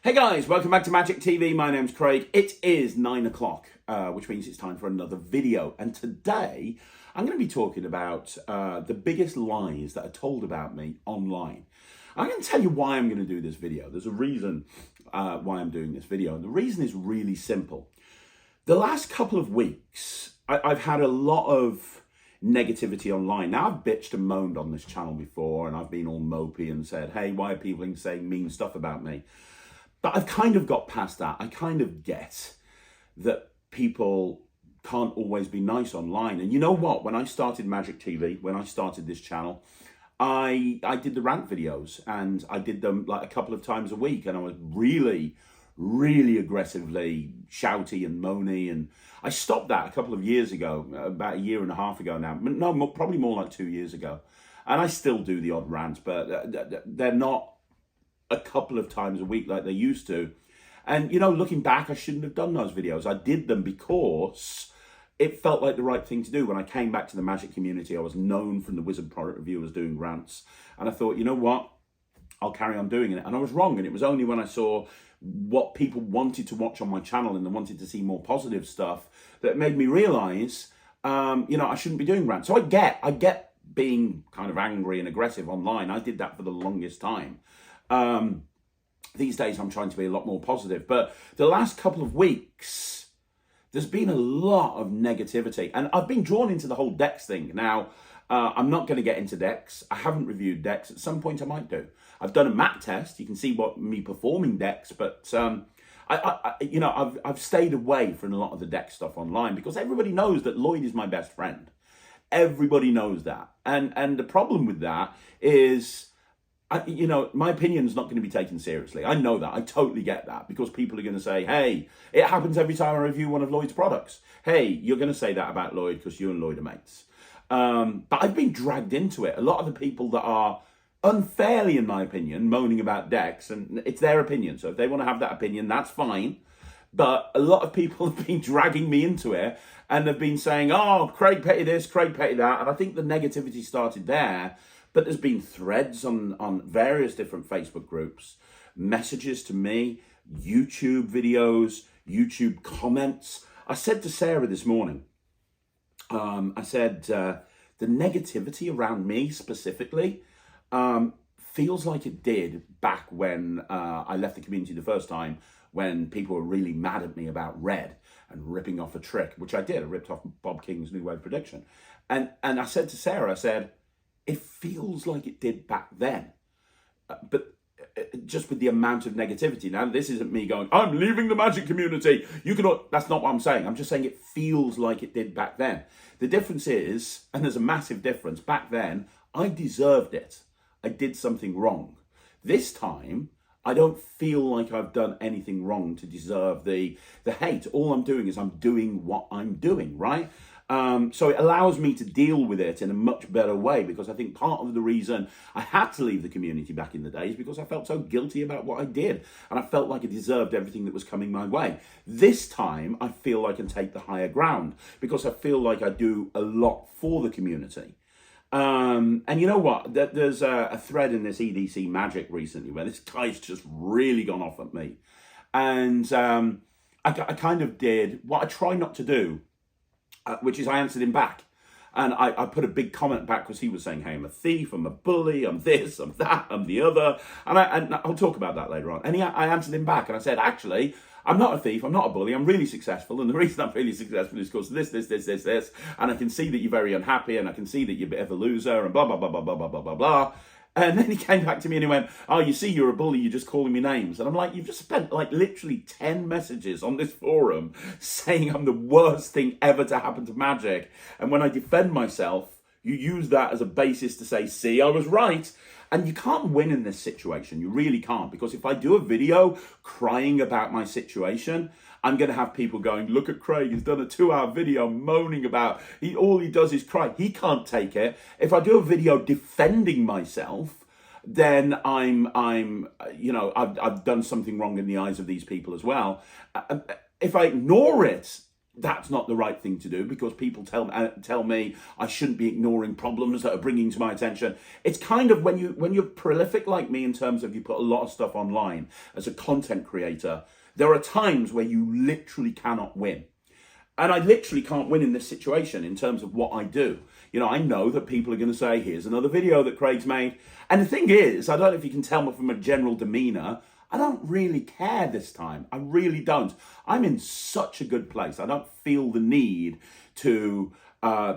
Hey guys, welcome back to Magic TV. My name's Craig. It is 9 o'clock, which means it's time for another video. And today, I'm going to be talking about the biggest lies that are told about me online. I'm going to tell you why I'm going to do this video. There's a reason why I'm doing this video. And the reason is really simple. The last couple of weeks, I've had a lot of negativity online. Now, I've bitched and moaned on this channel before, and I've been all mopey and said, hey, why are people saying mean stuff about me? But I've kind of got past that. I kind of get that people can't always be nice online. And you know what? When I started Magic TV, when I started this channel, I did the rant videos, and I did them like a couple of times a week. And I was really aggressively shouty and moany. And I stopped that a couple of years ago, about a year and a half ago now. No, probably more like 2 years ago. And I still do the odd rant, but they're not a couple of times a week like they used to. And, you know, looking back, I shouldn't have done those videos. I did them because it felt like the right thing to do. When I came back to the Magic community, I was known from the Wizard product reviewers doing rants. And I thought, you know what? I'll carry on doing it. And I was wrong. And it was only when I saw what people wanted to watch on my channel and they wanted to see more positive stuff that made me realize, you know, I shouldn't be doing rants. So I get being kind of angry and aggressive online. I did that for the longest time. These days I'm trying to be a lot more positive, but the last couple of weeks there's been a lot of negativity, and I've been drawn into the whole decks thing. Now, I'm not going to get into decks. I haven't reviewed decks. At some point I might do. I've done a map test. You can see what me performing decks, but you know, I've stayed away from a lot of the deck stuff online because everybody knows that Lloyd is my best friend. Everybody knows that, and the problem with that is, you know, my opinion's not going to be taken seriously. I know that. I totally get that, because people are going to say, hey, it happens every time I review one of Lloyd's products. Hey, you're going to say that about Lloyd because you and Lloyd are mates. But I've been dragged into it. A lot of the people that are unfairly, in my opinion, moaning about decks, and it's their opinion. So if they want to have that opinion, that's fine. But a lot of people have been dragging me into it, and they've been saying, oh, Craig petty this, Craig petty that. And I think the negativity started there. But there's been threads on various different Facebook groups, messages to me, YouTube videos, YouTube comments. I said to Sarah this morning, I said, the negativity around me specifically feels like it did back when I left the community the first time, when people were really mad at me about red and ripping off a trick, which I did. I ripped off Bob King's New Wave Prediction. And I said to Sarah, I said, it feels like it did back then, but just with the amount of negativity. Now, this isn't me going, I'm leaving the Magic community. That's not what I'm saying. I'm just saying it feels like it did back then. The difference is, and there's a massive difference, back then, I deserved it. I did something wrong. This time, I don't feel like I've done anything wrong to deserve the hate. All I'm doing is I'm doing what I'm doing, right? So it allows me to deal with it in a much better way, because I think part of the reason I had to leave the community back in the day is because I felt so guilty about what I did, and I felt like I deserved everything that was coming my way. This time, I feel I can take the higher ground because I feel like I do a lot for the community. And you know what? There's a thread in this EDC Magic recently where this guy's just really gone off at me. And I kind of did what I try not to do, which is I answered him back. And I put a big comment back because he was saying, hey, I'm a thief, I'm a bully, I'm this, I'm that, I'm the other. And I'll talk about that later on. And I answered him back and I said, actually, I'm not a thief, I'm not a bully, I'm really successful. And the reason I'm really successful is because this. And I can see that you're very unhappy, and I can see that you're a bit of a loser, and blah, blah, blah, blah, blah, blah, blah, blah, blah. And then he came back to me and he went, oh, you see, you're a bully, you're just calling me names. And I'm like, you've just spent like literally 10 messages on this forum saying I'm the worst thing ever to happen to Magic. And when I defend myself, you use that as a basis to say, see, I was right. And you can't win in this situation. You really can't. Because if I do a video crying about my situation, I'm going to have people going, look at Craig, he's done a 2-hour video moaning about, all he does is cry. He can't take it. If I do a video defending myself, then you know, I've done something wrong in the eyes of these people as well. If I ignore it, that's not the right thing to do, because people tell me I shouldn't be ignoring problems that are bringing to my attention. It's kind of when you're prolific like me, in terms of you put a lot of stuff online as a content creator, there are times where you literally cannot win. And I literally can't win in this situation in terms of what I do. You know, I know that people are going to say, here's another video that Craig's made. And the thing is, I don't know if you can tell me from a general demeanor, I don't really care this time. I really don't. I'm in such a good place. I don't feel the need to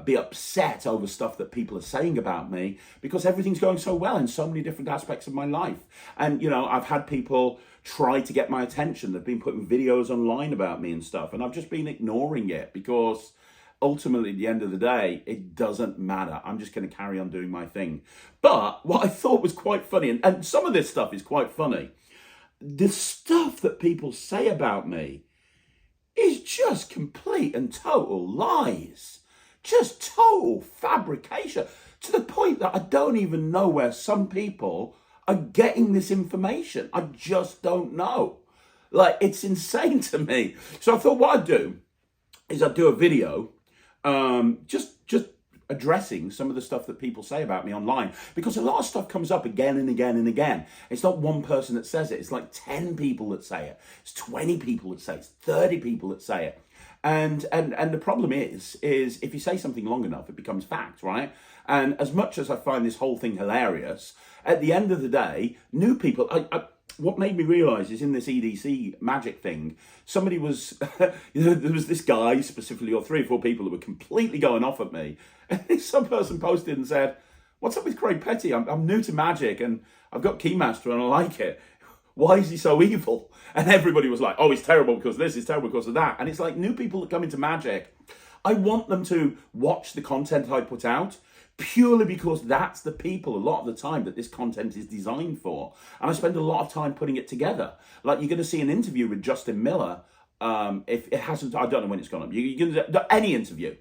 be upset over stuff that people are saying about me, because everything's going so well in so many different aspects of my life. And, you know, I've had people try to get my attention. They've been putting videos online about me and stuff, and I've just been ignoring it, because ultimately, at the end of the day, it doesn't matter. I'm just going to carry on doing my thing. But what I thought was quite funny, and some of this stuff is quite funny, the stuff that people say about me is just complete and total lies. Just total fabrication, to the point that I don't even know where some people are getting this information. I just don't know. Like, it's insane to me. So I thought what I'd do is I'd do a video just addressing some of the stuff that people say about me online, because a lot of stuff comes up again and again and again. It's not one person that says it. It's like 10 people that say it. It's 20 people that say it. It's 30 people that say it. And the problem is if you say something long enough, it becomes fact, right? And as much as I find this whole thing hilarious, at the end of the day, new people, what made me realize is in this EDC magic thing, somebody was, there was this guy specifically, or 3 or 4 people that were completely going off at me. And some person posted and said, what's up with Craig Petty? I'm new to magic and I've got Keymaster and I like it. Why is he so evil? And everybody was like, oh, he's terrible because of this, he's terrible because of that. And it's like, new people that come into magic, I want them to watch the content I put out, purely because that's the people a lot of the time that this content is designed for. And I spend a lot of time putting it together. Like, you're going to see an interview with Justin Miller. If it hasn't, I don't know when it's gone up. You're going to any interview.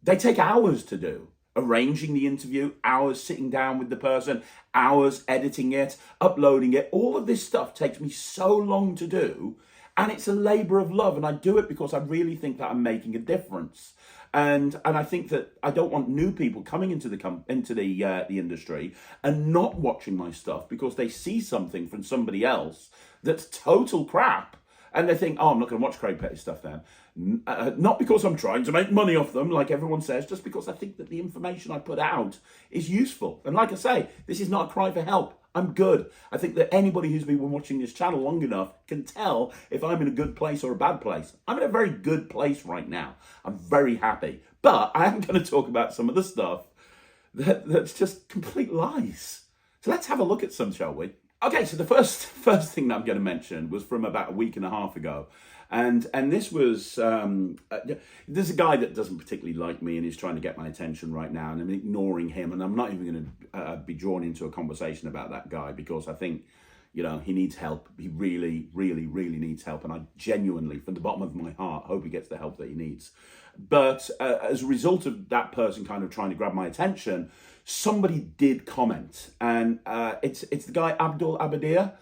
They take hours to do. Arranging the interview, hours sitting down with the person, hours editing it, uploading it. All of this stuff takes me so long to do. And it's a labor of love. And I do it because I really think that I'm making a difference. And I think that I don't want new people coming into the industry and not watching my stuff because they see something from somebody else that's total crap. And they think, oh, I'm not going to watch Craig Petty stuff then. Not because I'm trying to make money off them, like everyone says, just because I think that the information I put out is useful. And like I say, this is not a cry for help. I'm good. I think that anybody who's been watching this channel long enough can tell if I'm in a good place or a bad place. I'm in a very good place right now. I'm very happy. But I am going to talk about some of the stuff that's just complete lies. So let's have a look at some, shall we? Okay, so the first thing that I'm going to mention was from about a week and a half ago. And this was, there's a guy that doesn't particularly like me and he's trying to get my attention right now, and I'm ignoring him, and I'm not even going to be drawn into a conversation about that guy because I think, you know, he needs help. He really, really, really needs help. And I genuinely, from the bottom of my heart, hope he gets the help that he needs. But as a result of that person kind of trying to grab my attention, somebody did comment, and it's the guy Abdul Abadir.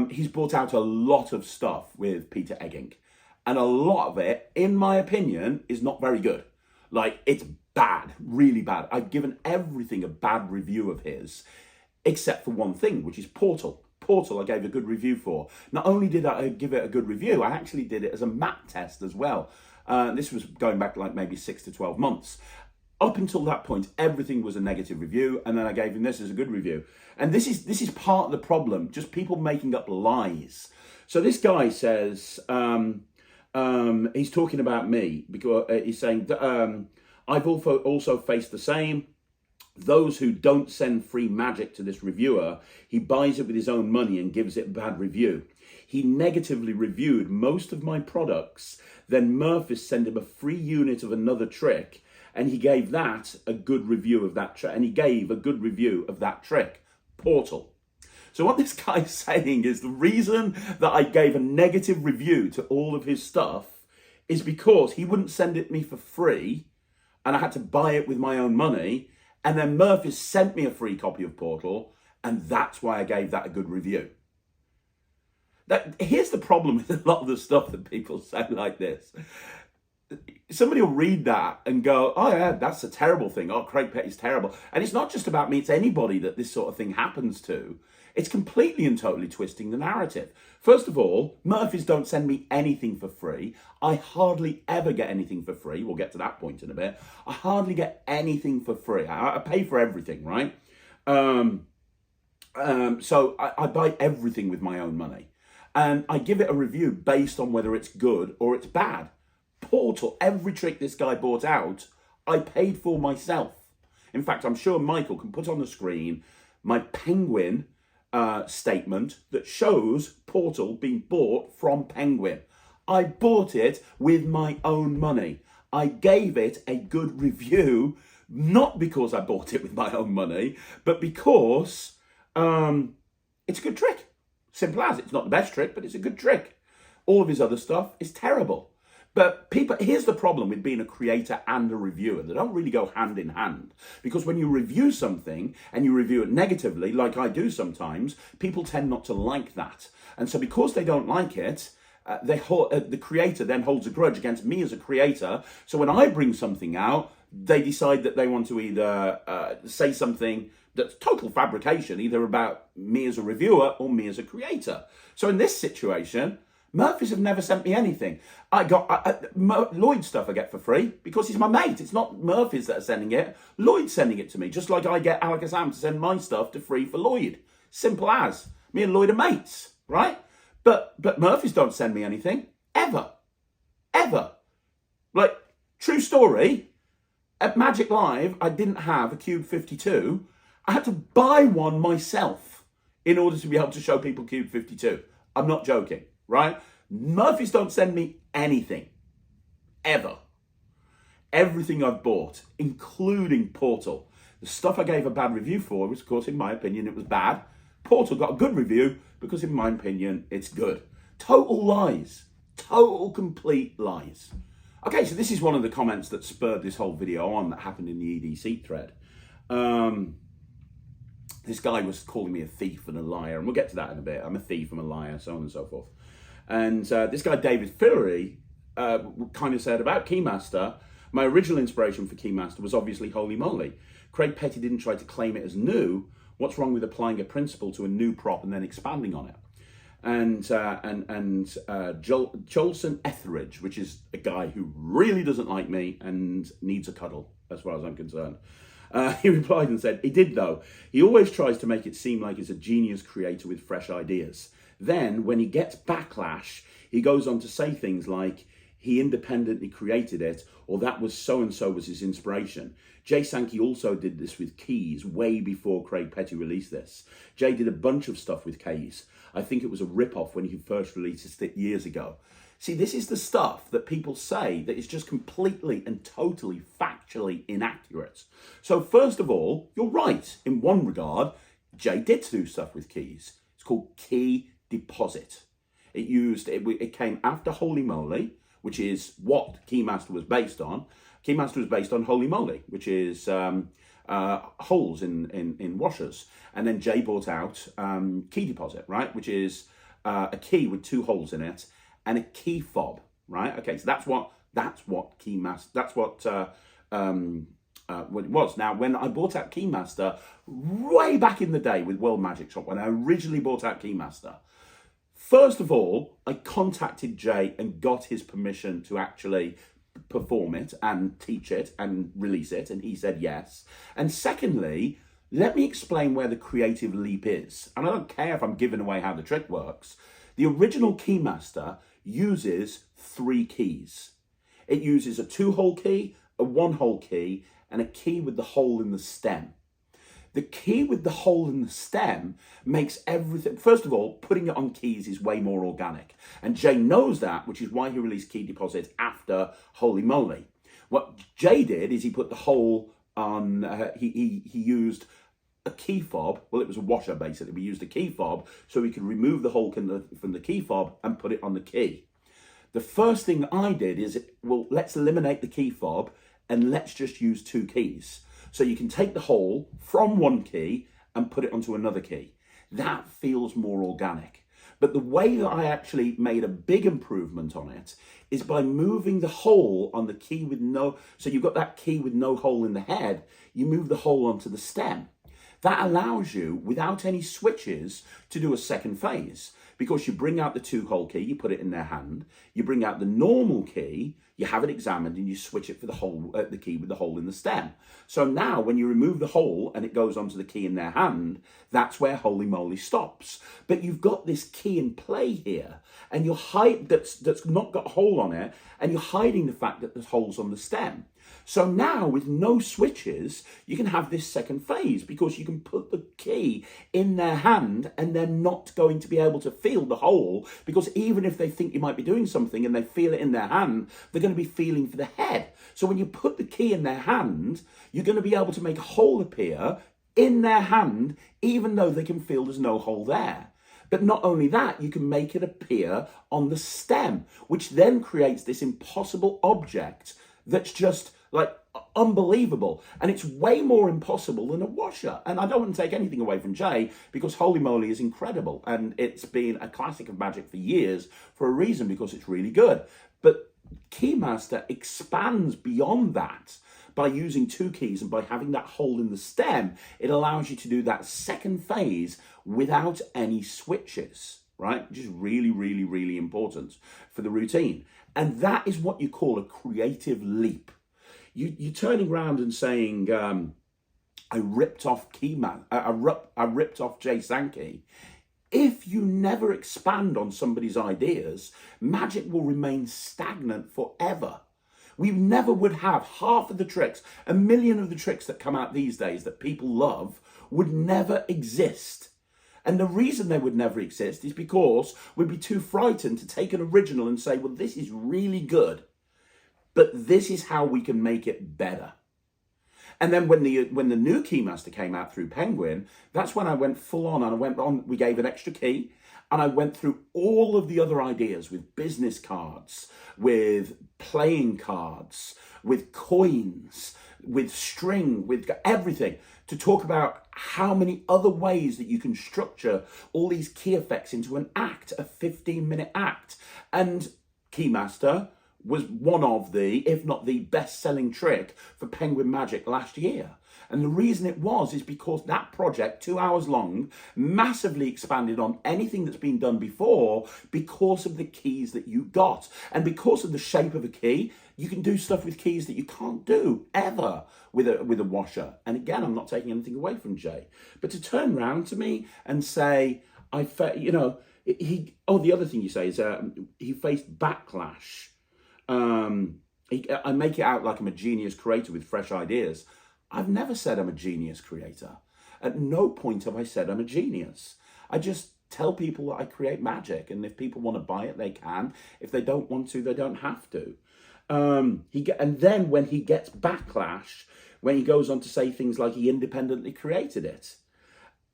He's brought out a lot of stuff with Peter Egging, and a lot of it, in my opinion, is not very good. Like, it's bad, really bad. I've given everything a bad review of his, except for one thing, which is Portal. Portal I gave a good review for. Not only did I give it a good review, I actually did it as a map test as well. This was going back like maybe 6 to 12 months. Up until that point, everything was a negative review, and then I gave him this as a good review. And this is part of the problem, just people making up lies. So this guy says, he's talking about me, because he's saying, that, I've also faced the same. Those who don't send free magic to this reviewer, he buys it with his own money and gives it a bad review. He negatively reviewed most of my products, then Murphys sent him a free unit of another trick, and he gave that a good review of that trick. And he gave a good review of that trick, Portal. So what this guy's saying is the reason that I gave a negative review to all of his stuff is because he wouldn't send it me for free, and I had to buy it with my own money. And then Murphy sent me a free copy of Portal, and that's why I gave that a good review. Here's the problem with a lot of the stuff that people say like this. somebody will read that and go, oh yeah, that's a terrible thing. Oh, Craig Petty's terrible. And it's not just about me, it's anybody that this sort of thing happens to. It's completely and totally twisting the narrative. First of all, Murphys don't send me anything for free. I hardly ever get anything for free. We'll get to that point in a bit. I hardly get anything for free. I pay for everything, right? So I buy everything with my own money. And I give it a review based on whether it's good or it's bad. Portal, every trick this guy bought out, I paid for myself. In fact, I'm sure Michael can put on the screen my Penguin statement that shows Portal being bought from Penguin. I bought it with my own money. I gave it a good review, not because I bought it with my own money, but because it's a good trick. Simple as. It's not the best trick, but it's a good trick. All of his other stuff is terrible. But here's the problem with being a creator and a reviewer. They don't really go hand in hand. Because when you review something and you review it negatively, like I do sometimes, people tend not to like that. And so because they don't like it, the creator then holds a grudge against me as a creator. So when I bring something out, they decide that they want to either say something that's total fabrication, either about me as a reviewer or me as a creator. So in this situation, Murphys have never sent me anything. I got Lloyd stuff I get for free because he's my mate. It's not Murphys that are sending it. Lloyd's sending it to me, just like I get Alakazam to send my stuff to free for Lloyd. Simple as. Me and Lloyd are mates, right? But Murphys don't send me anything, ever. Ever. Like, true story, at Magic Live, I didn't have a Cube 52. I had to buy one myself in order to be able to show people Cube 52. I'm not joking, right? Murphys don't send me anything, ever. Everything I've bought, including Portal. The stuff I gave a bad review for was, of course, in my opinion, it was bad. Portal got a good review because, in my opinion, it's good. Total lies. Total, complete lies. Okay, so this is one of the comments that spurred this whole video on that happened in the EDC thread. This guy was calling me a thief and a liar, and we'll get to that in a bit. I'm a thief, I'm a liar, so on and so forth. And this guy, David Fillery, kind of said about Keymaster, my original inspiration for Keymaster was obviously Holy Moly. Craig Petty didn't try to claim it as new. What's wrong with applying a principle to a new prop and then expanding on it? And Jolson Etheridge, which is a guy who really doesn't like me and needs a cuddle, as far as I'm concerned. He replied and said, he did though. He always tries to make it seem like he's a genius creator with fresh ideas. Then, when he gets backlash, he goes on to say things like, he independently created it, or that was so-and-so was his inspiration. Jay Sankey also did this with keys way before Craig Petty released this. Jay did a bunch of stuff with keys. I think it was a rip-off when he first released it years ago. See, this is the stuff that people say that is just completely and totally factually inaccurate. So first of all, you're right. In one regard, Jay did do stuff with keys. It's called key deposit. It came after Holy Moly, which is what Keymaster was based on. Keymaster was based on Holy Moly, which is holes in washers. And then Jay brought out key deposit, right? Which is a key with two holes in it and a key fob, right? Okay, so that's what Keymaster, that's what it was. Now, when I bought out Keymaster way back in the day with World Magic Shop, when I originally bought out Keymaster, first of all, I contacted Jay and got his permission to actually perform it and teach it and release it, and he said yes. And secondly, let me explain where the creative leap is. And I don't care if I'm giving away how the trick works. The original Keymaster uses 3 keys. It uses a 2-hole key, a 1-hole key, and a key with the hole in the stem. The key with the hole in the stem makes everything, first of all, putting it on keys is way more organic. And Jay knows that, which is why he released Key Deposit after Holy Moly. What Jay did is he put the hole on, he used a key fob. Well, it was a washer, basically. We used a key fob so we could remove the hole from the key fob and put it on the key. The first thing I did is, well, let's eliminate the key fob and let's just use 2 keys. So you can take the hole from one key and put it onto another key. That feels more organic. But the way that I actually made a big improvement on it is by moving the hole on the key with no, so you've got that key with no hole in the head, you move the hole onto the stem. That allows you, without any switches, to do a second phase, because you bring out the 2-hole key, you put it in their hand, you bring out the normal key, you have it examined, and you switch it for the key with the hole in the stem. So now when you remove the hole and it goes onto the key in their hand, that's where holy moly stops. But you've got this key in play here, and you're that's not got a hole on it, and you're hiding the fact that there's holes on the stem. So now with no switches, you can have this second phase, because you can put the key in their hand and they're not going to be able to feel the hole, because even if they think you might be doing something and they feel it in their hand, they're going to be feeling for the head. So when you put the key in their hand, you're going to be able to make a hole appear in their hand, even though they can feel there's no hole there. But not only that, you can make it appear on the stem, which then creates this impossible object that's just like unbelievable. And it's way more impossible than a washer. And I don't want to take anything away from Jay, because holy moly is incredible. And it's been a classic of magic for years for a reason, because it's really good. But Keymaster expands beyond that. By using 2 keys and by having that hole in the stem, it allows you to do that second phase without any switches, right? Which is really, really, really important for the routine. And that is what you call a creative leap. You're turning around and saying, I ripped off I ripped off Jay Sankey. If you never expand on somebody's ideas, magic will remain stagnant forever. We never would have half of the tricks, 1 million of the tricks that come out these days that people love would never exist. And the reason they would never exist is because we'd be too frightened to take an original and say, well, this is really good, but this is how we can make it better. And then when the new Keymaster came out through Penguin, that's when I went full on, and I went on, we gave an extra key, and I went through all of the other ideas with business cards, with playing cards, with coins, with string, with everything, to talk about how many other ways that you can structure all these key effects into an act, a 15-minute act. And Keymaster was one of the, if not the best-selling trick for Penguin Magic last year. And the reason it was is because that project, 2 hours long, massively expanded on anything that's been done before, because of the keys that you got. And because of the shape of a key, you can do stuff with keys that you can't do ever with a washer. And again, I'm not taking anything away from Jay. But to turn around to me and say, the other thing you say is he faced backlash. I make it out like I'm a genius creator with fresh ideas. I've never said I'm a genius creator. At no point have I said I'm a genius. I just tell people that I create magic, and if people want to buy it, they can. If they don't want to, they don't have to. And then when he gets backlash, when he goes on to say things like he independently created it,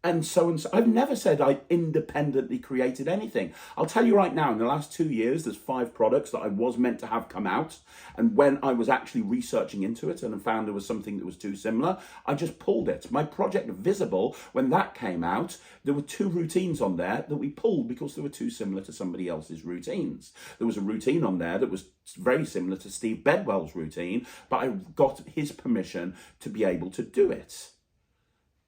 and so, I've never said I independently created anything. I'll tell you right now, in the last 2 years, there's 5 products that I was meant to have come out. And when I was actually researching into it and found there was something that was too similar, I just pulled it. My project Visible, when that came out, there were 2 routines on there that we pulled because they were too similar to somebody else's routines. There was a routine on there that was very similar to Steve Bedwell's routine, but I got his permission to be able to do it,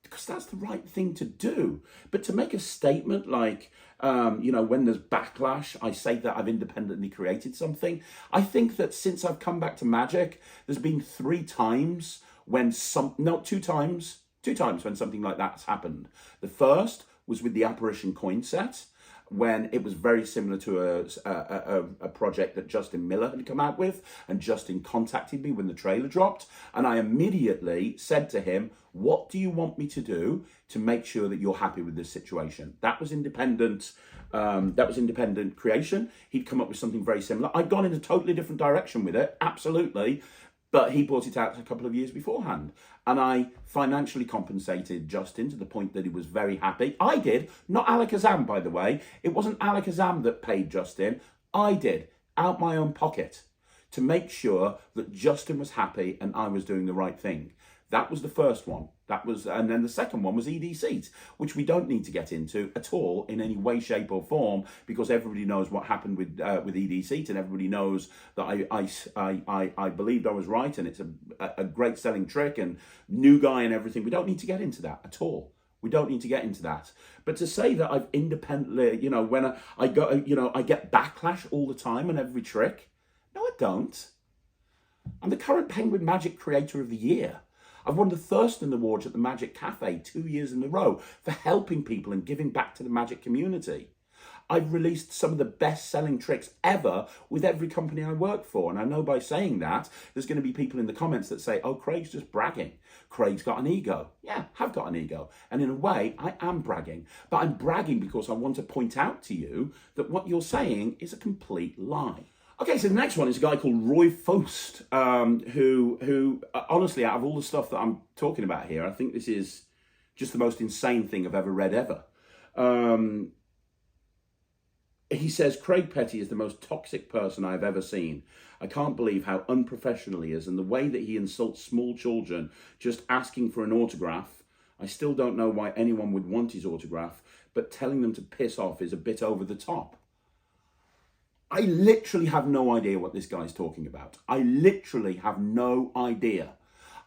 because that's the right thing to do. But to make a statement like, when there's backlash, I say that I've independently created something. I think that since I've come back to magic, there's been 3 times when 2 times when something like that's happened. The first was with the Apparition coin set, when it was very similar to a project that Justin Miller had come out with, and Justin contacted me when the trailer dropped, and I immediately said to him, what do you want me to do to make sure that you're happy with this situation? That was independent. That was independent creation. He'd come up with something very similar. I'd gone in a totally different direction with it, absolutely, but he brought it out a couple of years beforehand. And I financially compensated Justin to the point that he was very happy. I did, not Alakazam, by the way. It wasn't Alakazam that paid Justin. I did, out my own pocket, to make sure that Justin was happy and I was doing the right thing. That was the first one. And then the second one was EDCs, which we don't need to get into at all in any way, shape, or form, because everybody knows what happened with EDCs, and everybody knows that I believed I was right, and it's a great selling trick and new guy and everything. We don't need to get into that at all. We don't need to get into that. But to say that I've independently, when I go, I get backlash all the time on every trick. No, I don't. I'm the current Penguin Magic Creator of the Year. I've won the Thurston Awards at the Magic Cafe 2 years in a row for helping people and giving back to the magic community. I've released some of the best-selling tricks ever with every company I work for. And I know by saying that, there's going to be people in the comments that say, oh, Craig's just bragging. Craig's got an ego. Yeah, I've got an ego. And in a way, I am bragging. But I'm bragging because I want to point out to you that what you're saying is a complete lie. Okay, so the next one is a guy called Roy Faust, who honestly, out of all the stuff that I'm talking about here, I think this is just the most insane thing I've ever read ever. He says, Craig Petty is the most toxic person I've ever seen. I can't believe how unprofessional he is, and the way that he insults small children just asking for an autograph. I still don't know why anyone would want his autograph, but telling them to piss off is a bit over the top. I literally have no idea what this guy's talking about. I literally have no idea.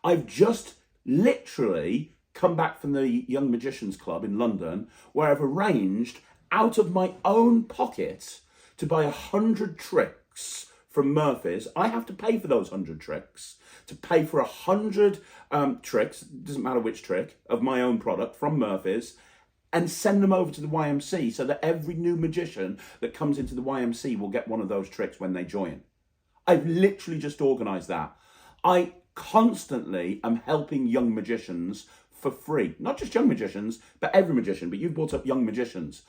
I've just literally come back from the Young Magicians Club in London, where I've arranged out of my own pocket to buy 100 tricks from Murphy's. I have to pay for those 100 tricks, to pay for 100 tricks, doesn't matter which trick, of my own product from Murphy's, and send them over to the YMC so that every new magician that comes into the YMC will get one of those tricks when they join. I've literally just organised that. I constantly am helping young magicians for free. Not just young magicians, but every magician. But you've brought up young magicians.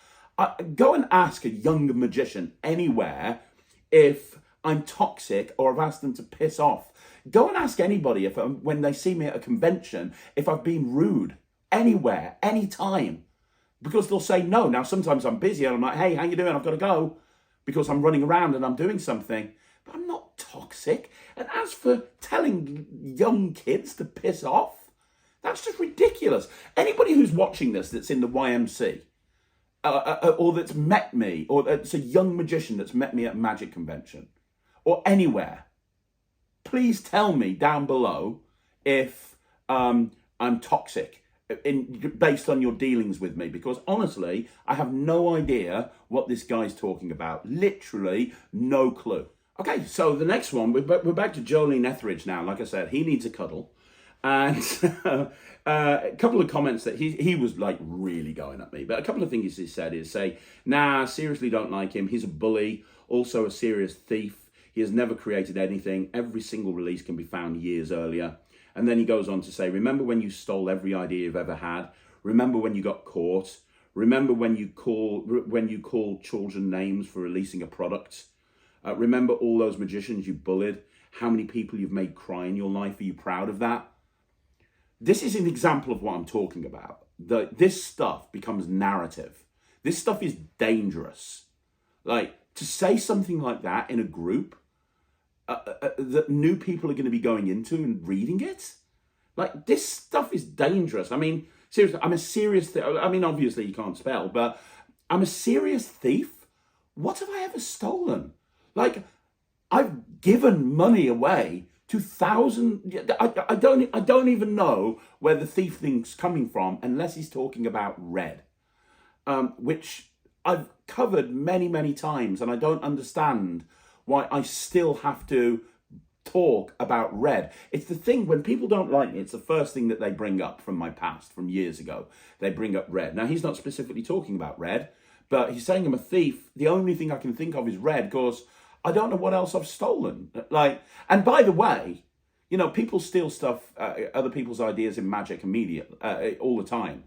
Go and ask a young magician anywhere if I'm toxic or I've asked them to piss off. Go and ask anybody if when they see me at a convention, if I've been rude. Anywhere, anytime. Because they'll say no. Now, sometimes I'm busy and I'm like, hey, how you doing? I've got to go because I'm running around and I'm doing something. But I'm not toxic. And as for telling young kids to piss off, that's just ridiculous. Anybody who's watching this that's in the YMC or that's met me, or it's a young magician that's met me at a magic convention or anywhere, please tell me down below if I'm toxic based on your dealings with me, because honestly, I have no idea what this guy's talking about. Literally no clue. Okay, so the next one, we're back to Jolene Etheridge now. Like I said, he needs a cuddle. And a couple of comments that he was like really going at me, but a couple of things he said is nah, seriously don't like him. He's a bully, also a serious thief. He has never created anything. Every single release can be found years earlier. And then he goes on to say, remember when you stole every idea you've ever had? Remember when you got caught? Remember when you called children names for releasing a product? Remember all those magicians you bullied? How many people you've made cry in your life? Are you proud of that? This is an example of what I'm talking about. This stuff becomes narrative. This stuff is dangerous. Like, to say something like that in a group that new people are going to be going into and reading it, like, this stuff is dangerous. I mean, seriously, I'm a serious I mean, obviously you can't spell, but I'm a serious thief. What have I ever stolen? Like, I've given money away to thousands. I don't even know where the thief thing's coming from unless he's talking about red, which I've covered many times, and I don't understand why I still have to talk about red. It's the thing, when people don't like me, it's the first thing that they bring up from my past, from years ago. They bring up red. Now, he's not specifically talking about red, but he's saying I'm a thief. The only thing I can think of is red, because I don't know what else I've stolen. Like, and by the way, people steal stuff, other people's ideas in magic all the time.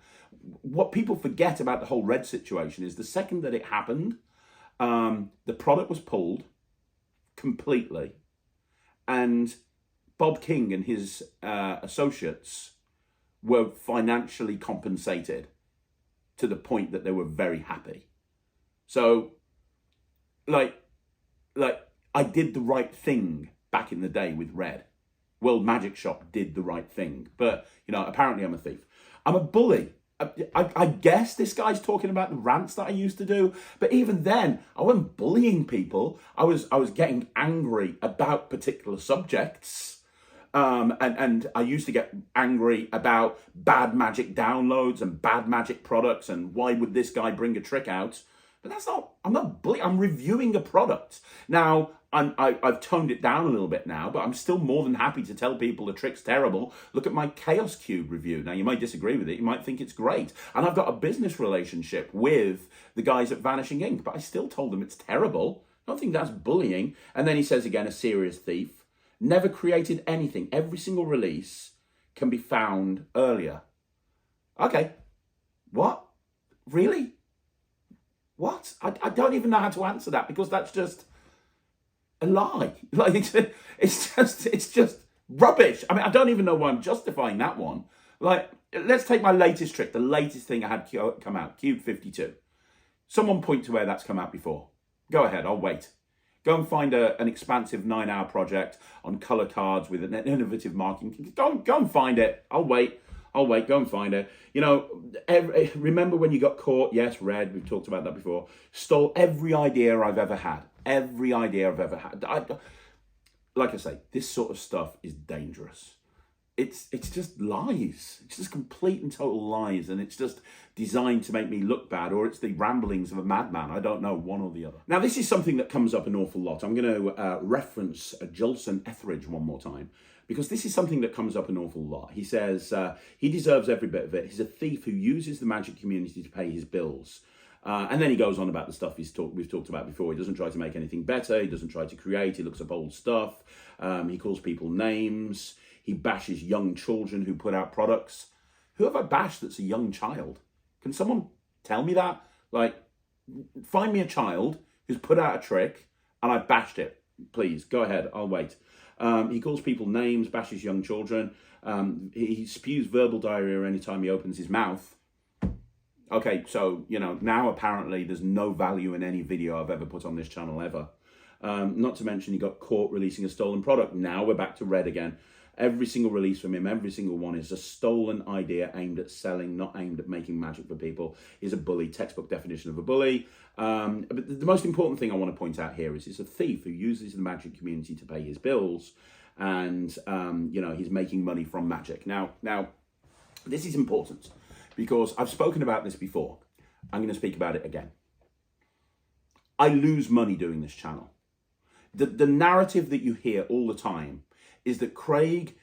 What people forget about the whole red situation is the second that it happened, the product was pulled completely, and Bob King and his associates were financially compensated to the point that they were very happy. So, like I did the right thing back in the day with red. World Magic Shop did the right thing. But, you know, apparently I'm a thief. I'm a bully. I guess this guy's talking about the rants that I used to do, but even then, I wasn't bullying people. I was getting angry about particular subjects, and I used to get angry about bad magic downloads and bad magic products, and why would this guy bring a trick out? But that's not. I'm not bullying. I'm reviewing a product. Now, I've toned it down a little bit now, but I'm still more than happy to tell people the trick's terrible. Look at my Chaos Cube review. Now, you might disagree with it. You might think it's great. And I've got a business relationship with the guys at Vanishing Ink, but I still told them it's terrible. I don't think that's bullying. And then he says again, a serious thief. Never created anything. Every single release can be found earlier. Okay. What? Really? What? I don't even know how to answer that, because that's just a lie. Like, it's just rubbish. I mean, I don't even know why I'm justifying that one. Like, let's take my latest trick, the latest thing I had come out, Cube 52. Someone point to where that's come out before. Go ahead, I'll wait. Go and find an expansive 9-hour project on color cards with an innovative marking. Go and find it. I'll wait. Go and find it. You know, remember when you got caught? Yes, Red, we've talked about that before. Stole every idea I've ever had. Every idea I've ever had. Like I say, this sort of stuff is dangerous. It's just lies. It's just complete and total lies. And it's just designed to make me look bad, or it's the ramblings of a madman. I don't know, one or the other. Now, this is something that comes up an awful lot. I'm going to reference Jolson Etheridge one more time, because this is something that comes up an awful lot. He says he deserves every bit of it. He's a thief who uses the magic community to pay his bills. And then he goes on about the stuff we've talked about before. He doesn't try to make anything better. He doesn't try to create. He looks up old stuff. He calls people names. He bashes young children who put out products. Who have I bashed that's a young child? Can someone tell me that? Like, find me a child who's put out a trick and I've bashed it. Please, go ahead. I'll wait. He calls people names, bashes young children. He spews verbal diarrhea anytime he opens his mouth. Okay, so, you know, now apparently there's no value in any video I've ever put on this channel ever. Not to mention he got caught releasing a stolen product. Now we're back to Red again. Every single release from him, every single one is a stolen idea aimed at selling, not aimed at making magic for people. He's a bully, textbook definition of a bully. But the most important thing I want to point out here is he's a thief who uses the magic community to pay his bills. And, you know, he's making money from magic. Now, this is important because I've spoken about this before. I'm going to speak about it again. I lose money doing this channel. The narrative that you hear all the time is that Craig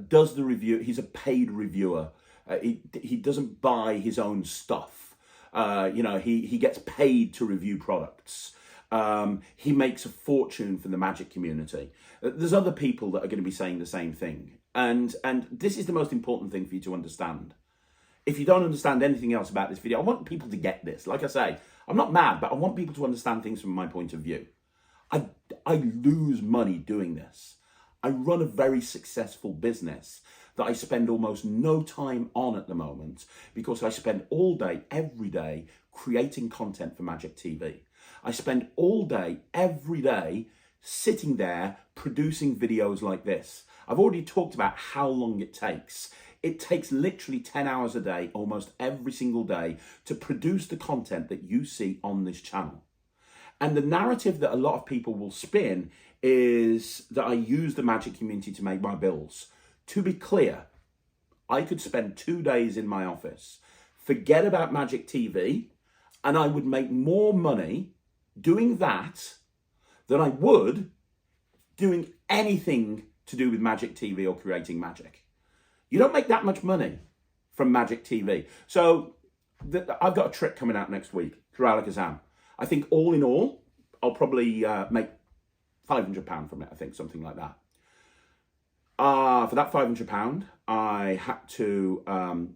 does the review. He's a paid reviewer. He doesn't buy his own stuff. You know, he gets paid to review products. He makes a fortune for the magic community. There's other people that are going to be saying the same thing. And this is the most important thing for you to understand. If you don't understand anything else about this video, I want people to get this. Like I say, I'm not mad, but I want people to understand things from my point of view. I lose money doing this. I run a very successful business that I spend almost no time on at the moment because I spend all day, every day, creating content for Magic TV. I spend all day, every day, sitting there producing videos like this. I've already talked about how long it takes. It takes literally 10 hours a day, almost every single day, to produce the content that you see on this channel. And the narrative that a lot of people will spin is that I use the magic community to make my bills. To be clear, I could spend 2 days in my office, forget about Magic TV, and I would make more money doing that than I would doing anything to do with Magic TV or creating magic. You don't make that much money from Magic TV. So I've got a trick coming out next week through Alakazam. I think all in all, I'll probably make £500 from it, I think, something like that. For that £500, I had to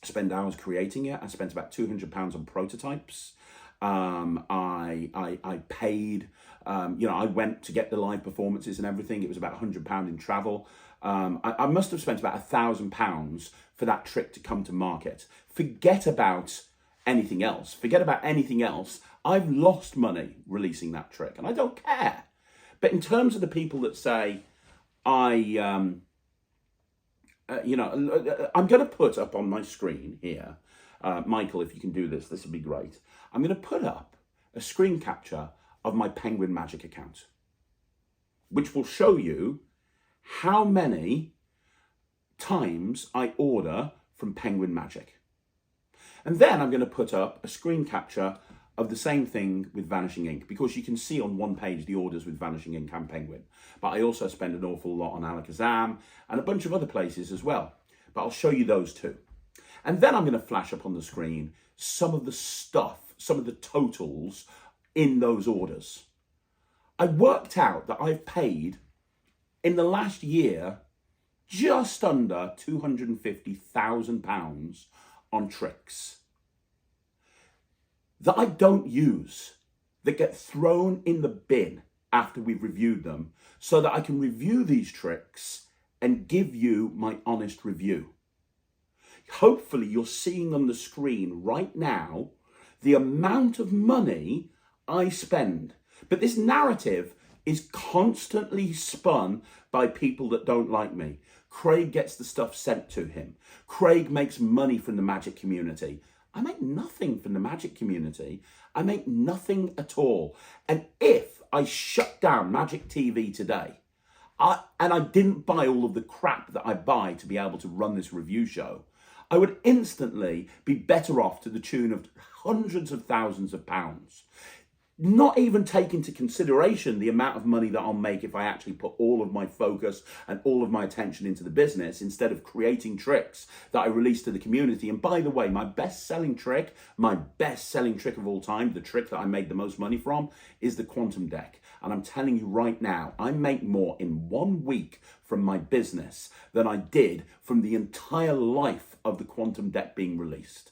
spend hours creating it. I spent about £200 on prototypes. I paid, you know, I went to get the live performances and everything. It was about £100 in travel. I must have spent about £1,000 for that trick to come to market. Forget about anything else. Forget about anything else. I've lost money releasing that trick and I don't care. But in terms of the people that say, I'm going to put up on my screen here, Michael, if you can do this would be great. I'm going to put up a screen capture of my Penguin Magic account, which will show you how many times I order from Penguin Magic. And then I'm going to put up a screen capture of the same thing with Vanishing Ink, because you can see on one page the orders with Vanishing Ink and Penguin. But I also spend an awful lot on Alakazam and a bunch of other places as well. But I'll show you those too. And then I'm going to flash up on the screen some of the stuff, some of the totals in those orders. I worked out that I've paid in the last year just under £250,000 on tricks that I don't use, that get thrown in the bin after we've reviewed them, so that I can review these tricks and give you my honest review. Hopefully you're seeing on the screen right now the amount of money I spend. But this narrative is constantly spun by people that don't like me. Craig gets the stuff sent to him. Craig makes money from the Magic community. I make nothing from the Magic community. I make nothing at all. And if I shut down Magic TV today, and I didn't buy all of the crap that I buy to be able to run this review show, I would instantly be better off to the tune of hundreds of thousands of pounds. Not even take into consideration the amount of money that I'll make if I actually put all of my focus and all of my attention into the business instead of creating tricks that I release to the community. And by the way, my best-selling trick of all time, the trick that I made the most money from, is the Quantum Deck. And I'm telling you right now, I make more in 1 week from my business than I did from the entire life of the Quantum Deck being released.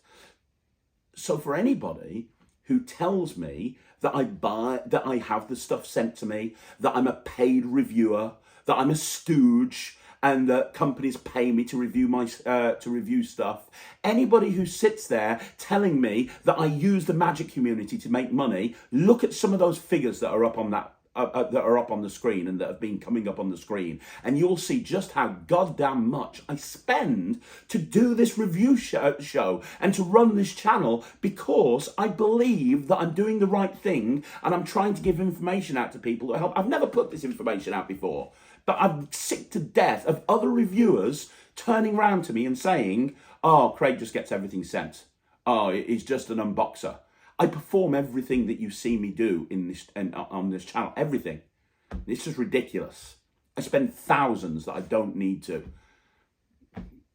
So for anybody who tells me that I have the stuff sent to me, that I'm a paid reviewer, that I'm a stooge, and that companies pay me to review stuff. Anybody who sits there telling me that I use the Magic community to make money, look at some of those figures that are up on that the screen and that have been coming up on the screen, and you'll see just how goddamn much I spend to do this review show and to run this channel, because I believe that I'm doing the right thing and I'm trying to give information out to people that help. I've never put this information out before, but I'm sick to death of other reviewers turning around to me and saying, oh, Craig just gets everything sent. Oh, he's just an unboxer. I perform everything that you see me do in this and on this channel. Everything. It's just ridiculous. I spend thousands that I don't need to.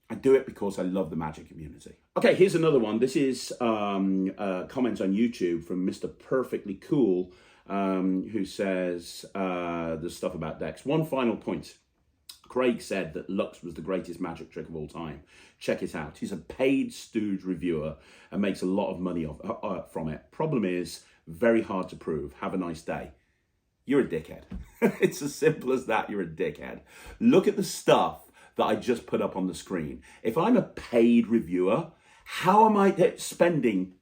I do it because I love the Magic community. Okay, here's another one. This is a comment on YouTube from Mr. Perfectly Cool, who says the stuff about decks. One final point. Craig said that Lux was the greatest Magic trick of all time. Check it out. He's a paid stooge reviewer and makes a lot of money from it. Problem is, very hard to prove. Have a nice day. You're a dickhead. It's as simple as that. You're a dickhead. Look at the stuff that I just put up on the screen. If I'm a paid reviewer, how am I spending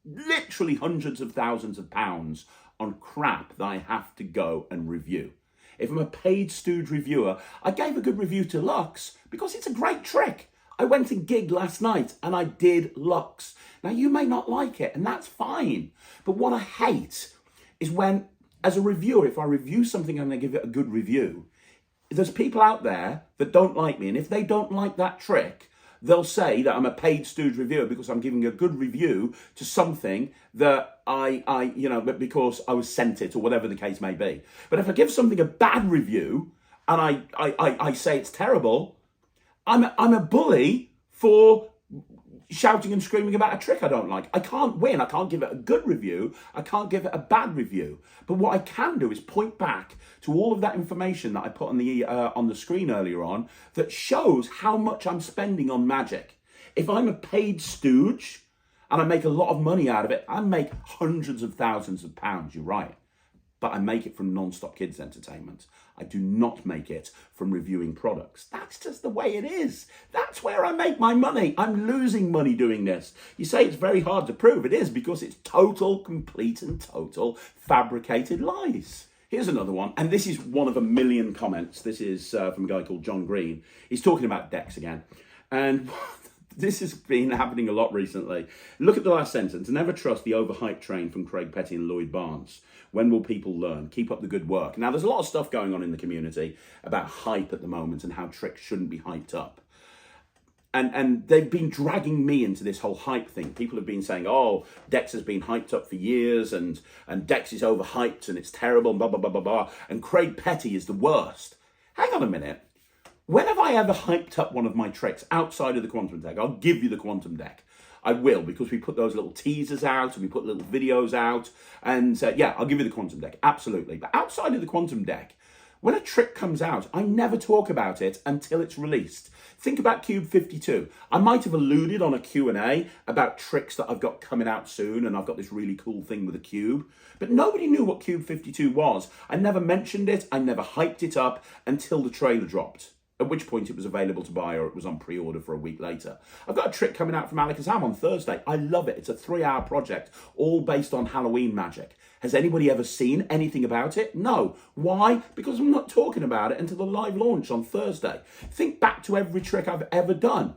literally hundreds of thousands of pounds on crap that I have to go and review? If I'm a paid stooge reviewer, I gave a good review to Lux because it's a great trick. I went and gigged last night and I did Lux. Now, you may not like it, and that's fine. But what I hate is when, as a reviewer, if I review something and I give it a good review, there's people out there that don't like me. And if they don't like that trick, they'll say that I'm a paid stooge reviewer because I'm giving a good review to something that but because I was sent it or whatever the case may be. But if I give something a bad review and I say it's terrible, I'm a bully for shouting and screaming about a trick I don't like. I can't win. I can't give it a good review. I can't give it a bad review. But what I can do is point back to all of that information that I put on the screen earlier on that shows how much I'm spending on Magic. If I'm a paid stooge and I make a lot of money out of it, I make hundreds of thousands of pounds, you're right. But I make it from Non-Stop Kids Entertainment. I do not make it from reviewing products. That's just the way it is. That's where I make my money. I'm losing money doing this. You say it's very hard to prove. It is, because it's total, complete and total fabricated lies. Here's another one, and this is one of a million comments. This is from a guy called John Green. He's talking about decks again. And this has been happening a lot recently. Look at the last sentence. Never trust the overhyped train from Craig Petty and Lloyd Barnes. When will people learn? Keep up the good work. Now, there's a lot of stuff going on in the community about hype at the moment and how tricks shouldn't be hyped up. And they've been dragging me into this whole hype thing. People have been saying, oh, Dex has been hyped up for years and Dex is overhyped and it's terrible and blah, blah, blah, blah, blah. And Craig Petty is the worst. Hang on a minute. When have I ever hyped up one of my tricks outside of the quantum deck? I'll give you the quantum deck. I will, because we put those little teasers out and we put little videos out. And yeah, I'll give you the quantum deck. Absolutely. But outside of the quantum deck, when a trick comes out, I never talk about it until it's released. Think about Cube 52. I might have alluded on a Q&A about tricks that I've got coming out soon, and I've got this really cool thing with a cube. But nobody knew what Cube 52 was. I never mentioned it. I never hyped it up until the trailer dropped, at which point it was available to buy or it was on pre-order for a week later. I've got a trick coming out from Alakazam on Thursday. I love it. It's a 3-hour project, all based on Halloween magic. Has anybody ever seen anything about it? No. Why? Because I'm not talking about it until the live launch on Thursday. Think back to every trick I've ever done.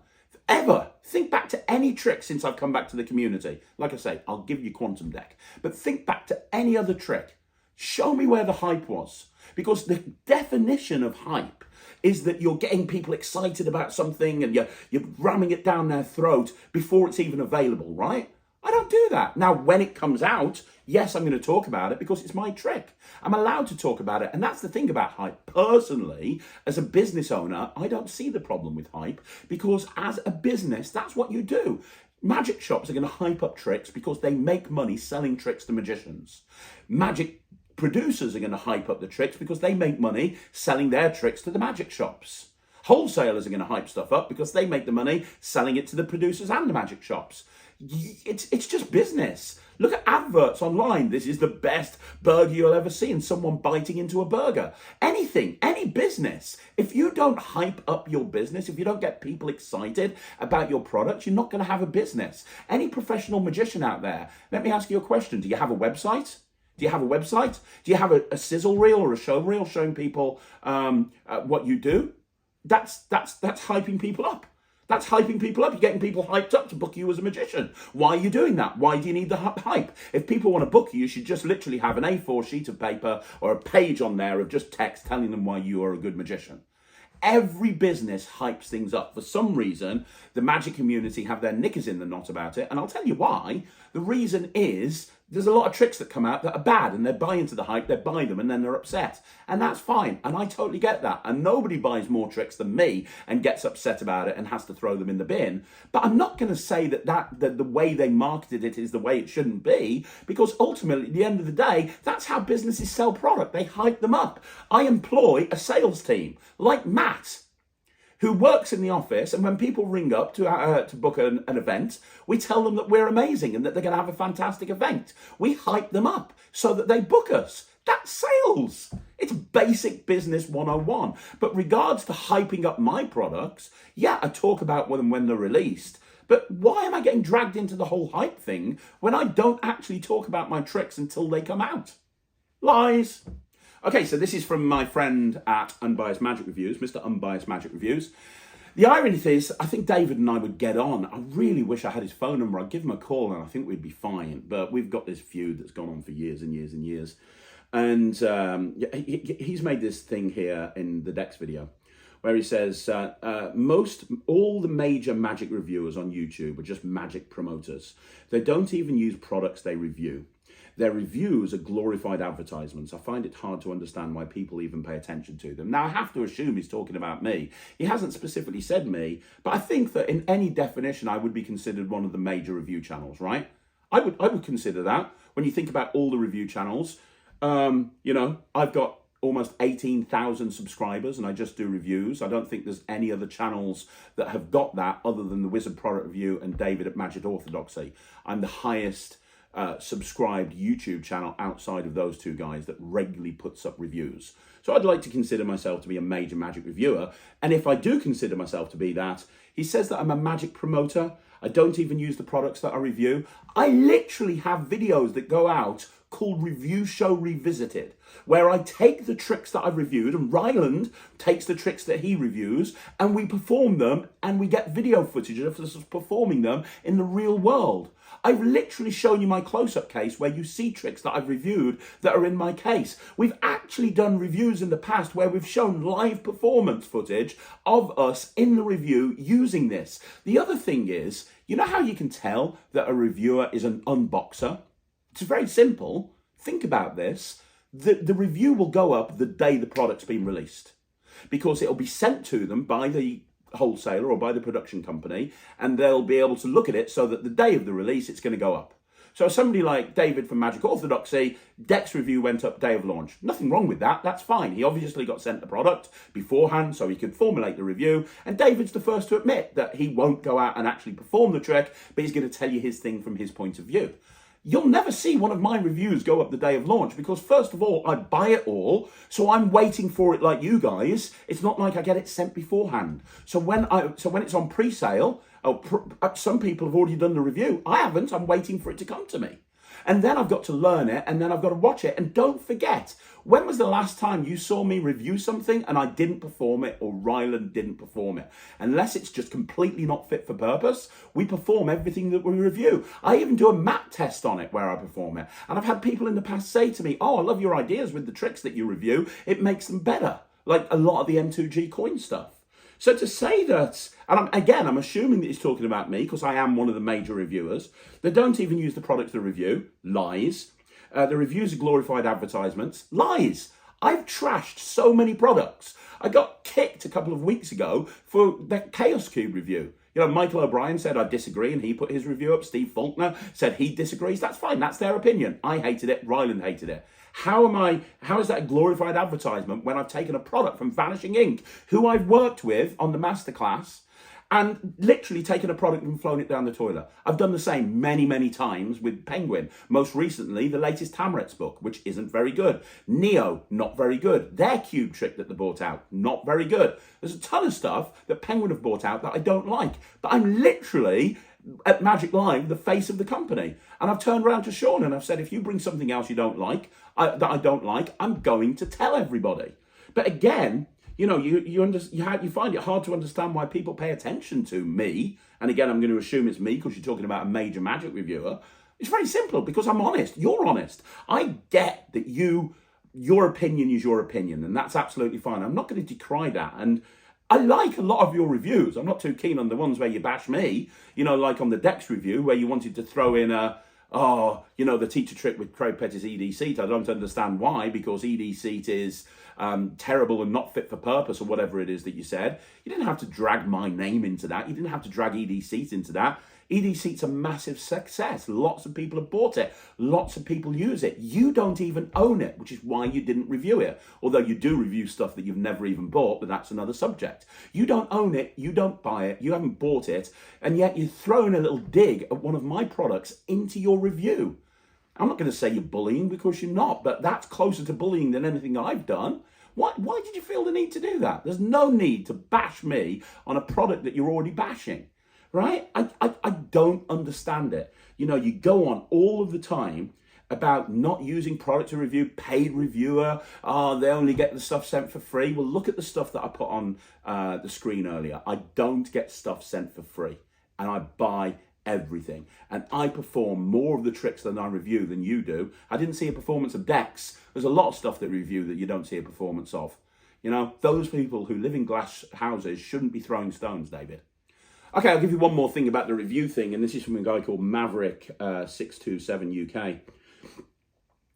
Ever. Think back to any trick since I've come back to the community. Like I say, I'll give you quantum deck. But think back to any other trick. Show me where the hype was. Because the definition of hype is that you're getting people excited about something and you're ramming it down their throat before it's even available, right? I don't do that. Now, when it comes out, yes, I'm going to talk about it because it's my trick. I'm allowed to talk about it. And that's the thing about hype. Personally, as a business owner, I don't see the problem with hype because as a business, that's what you do. Magic shops are going to hype up tricks because they make money selling tricks to magicians. Magic producers are going to hype up the tricks because they make money selling their tricks to the magic shops. Wholesalers are going to hype stuff up because they make the money selling it to the producers and the magic shops. It's just business. Look at adverts online. This is the best burger you'll ever see, and someone biting into a burger. Anything, any business. If you don't hype up your business, if you don't get people excited about your product, you're not going to have a business. Any professional magician out there, let me ask you a question. Do you have a website? Do you have a website? Do you have a sizzle reel or a show reel showing people what you do? That's hyping people up. That's hyping people up. You're getting people hyped up to book you as a magician. Why are you doing that? Why do you need the hype? If people want to book you, you should just literally have an A4 sheet of paper or a page on there of just text telling them why you are a good magician. Every business hypes things up. For some reason, the magic community have their knickers in the knot about it. And I'll tell you why. The reason is there's a lot of tricks that come out that are bad and they buy into the hype, they buy them and then they're upset. And that's fine. And I totally get that. And nobody buys more tricks than me and gets upset about it and has to throw them in the bin. But I'm not going to say that the way they marketed it is the way it shouldn't be, because ultimately, at the end of the day, that's how businesses sell product. They hype them up. I employ a sales team like Matt, who works in the office, and when people ring up to book an event, we tell them that we're amazing and that they're going to have a fantastic event. We hype them up so that they book us. That's sales. It's basic business 101. But regards to hyping up my products, yeah, I talk about them when they're released. But why am I getting dragged into the whole hype thing when I don't actually talk about my tricks until they come out? Lies. Okay, so this is from my friend at Unbiased Magic Reviews, Mr. Unbiased Magic Reviews. The irony is, I think David and I would get on. I really wish I had his phone number. I'd give him a call and I think we'd be fine. But we've got this feud that's gone on for years and years and years. And he's made this thing here in the Dex video where he says, all the major magic reviewers on YouTube are just magic promoters. They don't even use products they review. Their reviews are glorified advertisements. I find it hard to understand why people even pay attention to them. Now, I have to assume he's talking about me. He hasn't specifically said me, but I think that in any definition, I would be considered one of the major review channels, right? I would consider that. When you think about all the review channels, I've got almost 18,000 subscribers and I just do reviews. I don't think there's any other channels that have got that other than the Wizard Product Review and David at Magic Orthodoxy. I'm the highest subscribed YouTube channel outside of those two guys that regularly puts up reviews. So I'd like to consider myself to be a major magic reviewer. And if I do consider myself to be that, he says that I'm a magic promoter. I don't even use the products that I review. I literally have videos that go out called Review Show Revisited, where I take the tricks that I've reviewed and Ryland takes the tricks that he reviews and we perform them and we get video footage of us performing them in the real world. I've literally shown you my close-up case where you see tricks that I've reviewed that are in my case. We've actually done reviews in the past where we've shown live performance footage of us in the review using this. The other thing is, you know how you can tell that a reviewer is an unboxer? It's very simple. Think about this. The review will go up the day the product's been released because it'll be sent to them by the wholesaler or by the production company, and they'll be able to look at it so that the day of the release it's going to go up. So somebody like David from Magic Orthodoxy, Deck's review went up day of launch. Nothing wrong with that, that's fine. He obviously got sent the product beforehand so he could formulate the review, and David's the first to admit that he won't go out and actually perform the trick, but he's going to tell you his thing from his point of view. You'll never see one of my reviews go up the day of launch because, first of all, I buy it all, so I'm waiting for it like you guys. It's not like I get it sent beforehand. So when it's on pre-sale, some people have already done the review. I haven't. I'm waiting for it to come to me. And then I've got to learn it, and then I've got to watch it. And don't forget, when was the last time you saw me review something and I didn't perform it or Ryland didn't perform it? Unless it's just completely not fit for purpose, we perform everything that we review. I even do a map test on it where I perform it. And I've had people in the past say to me, oh, I love your ideas with the tricks that you review. It makes them better. Like a lot of the M2G coin stuff. So to say that, and I'm assuming that he's talking about me because I am one of the major reviewers, they don't even use the product to review, lies. The reviews are glorified advertisements, lies. I've trashed so many products. I got kicked a couple of weeks ago for the Chaos Cube review. You know, Michael O'Brien said I disagree and he put his review up. Steve Faulkner said he disagrees. That's fine, that's their opinion. I hated it, Ryland hated it. How is that a glorified advertisement when I've taken a product from Vanishing Ink, who I've worked with on the masterclass, and literally taken a product and flown it down the toilet? I've done the same many, many times with Penguin. Most recently, the latest Tamret's book, which isn't very good. Neo, not very good. Their cube trick that they bought out, not very good. There's a ton of stuff that Penguin have bought out that I don't like. But I'm literally, at Magic Live, the face of the company. And I've turned around to Sean and I've said, if you bring something else you don't like, that I don't like, I'm going to tell everybody. But again, you know, you find it hard to understand why people pay attention to me. And again, I'm going to assume it's me because you're talking about a major Magic reviewer. It's very simple because I'm honest. You're honest. I get that your opinion is your opinion, and that's absolutely fine. I'm not going to decry that. And I like a lot of your reviews. I'm not too keen on the ones where you bash me, you know, like on the Dex review where you wanted to throw in the teacher trick with Craig Petty's ED seat. I don't understand why, because ED seat is terrible and not fit for purpose or whatever it is that you said. You didn't have to drag my name into that. You didn't have to drag ED seat into that. ED seat's a massive success. Lots of people have bought it. Lots of people use it. You don't even own it, which is why you didn't review it. Although you do review stuff that you've never even bought, but that's another subject. You don't own it. You don't buy it. You haven't bought it. And yet you're throwing a little dig at one of my products into your review. I'm not going to say you're bullying because you're not, but that's closer to bullying than anything I've done. Why did you feel the need to do that? There's no need to bash me on a product that you're already bashing. Right? I don't understand it. You know, you go on all of the time about not using product to review, paid reviewer, they only get the stuff sent for free. Well, look at the stuff that I put on the screen earlier. I don't get stuff sent for free, and I buy everything. And I perform more of the tricks than I review than you do. I didn't see a performance of Dex. There's a lot of stuff that review that you don't see a performance of. You know, those people who live in glass houses shouldn't be throwing stones, David. Okay, I'll give you one more thing about the review thing, and this is from a guy called Maverick627 UK.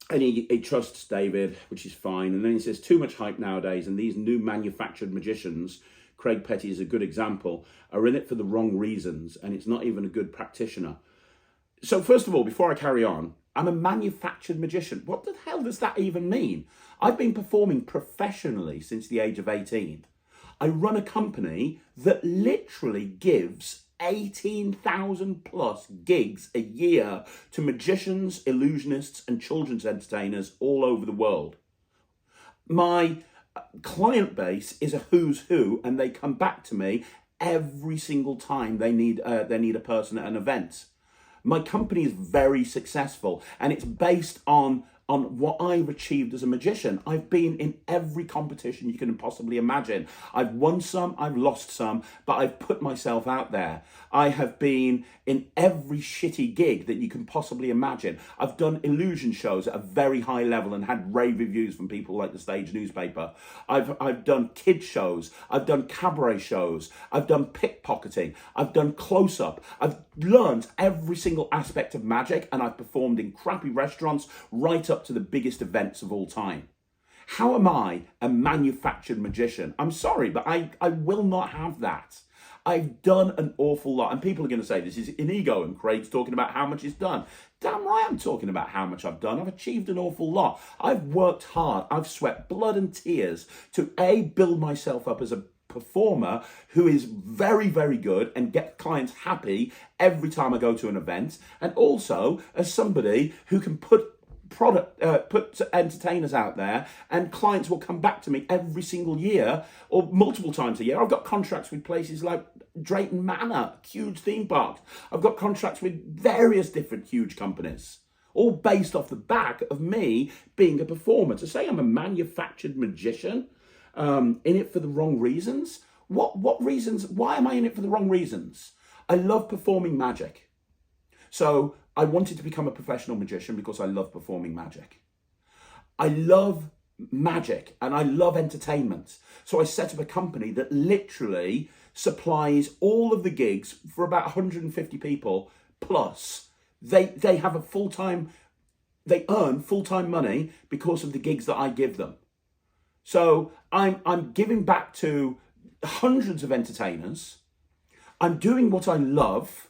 And he trusts David, which is fine. And then he says, too much hype nowadays, and these new manufactured magicians, Craig Petty is a good example, are in it for the wrong reasons, and it's not even a good practitioner. So first of all, before I carry on, I'm a manufactured magician. What the hell does that even mean? I've been performing professionally since the age of 18. I run a company that literally gives 18,000 plus gigs a year to magicians, illusionists, and children's entertainers all over the world. My client base is a who's who, and they come back to me every single time they need a person at an event. My company is very successful, and it's based on what I've achieved as a magician. I've been in every competition you can possibly imagine. I've won some, I've lost some, but I've put myself out there. I have been in every shitty gig that you can possibly imagine. I've done illusion shows at a very high level and had rave reviews from people like the Stage newspaper. I've done kid shows. I've done cabaret shows. I've done pickpocketing. I've done close-up. I've learned every single aspect of magic, and I've performed in crappy restaurants right up to the biggest events of all time. How am I a manufactured magician? I'm sorry, but I will not have that. I've done an awful lot, and people are going to say this is an ego, and Craig's talking about how much he's done. Damn right I'm talking about how much I've done. I've achieved an awful lot. I've worked hard. I've sweat blood and tears to build myself up as a performer who is very, very good and get clients happy every time I go to an event, and also as somebody who can put entertainers out there, and clients will come back to me every single year or multiple times a year. I've got contracts with places like Drayton Manor, huge theme parks. I've got contracts with various different huge companies, all based off the back of me being a performer. To say I'm a manufactured magician, in it for the wrong reasons? What reasons? Why am I in it for the wrong reasons? I love performing magic. So I wanted to become a professional magician because I love performing magic. I love magic and I love entertainment. So I set up a company that literally supplies all of the gigs for about 150 people plus. They have a full-time, they earn full-time money because of the gigs that I give them. So I'm giving back to hundreds of entertainers. I'm doing what I love.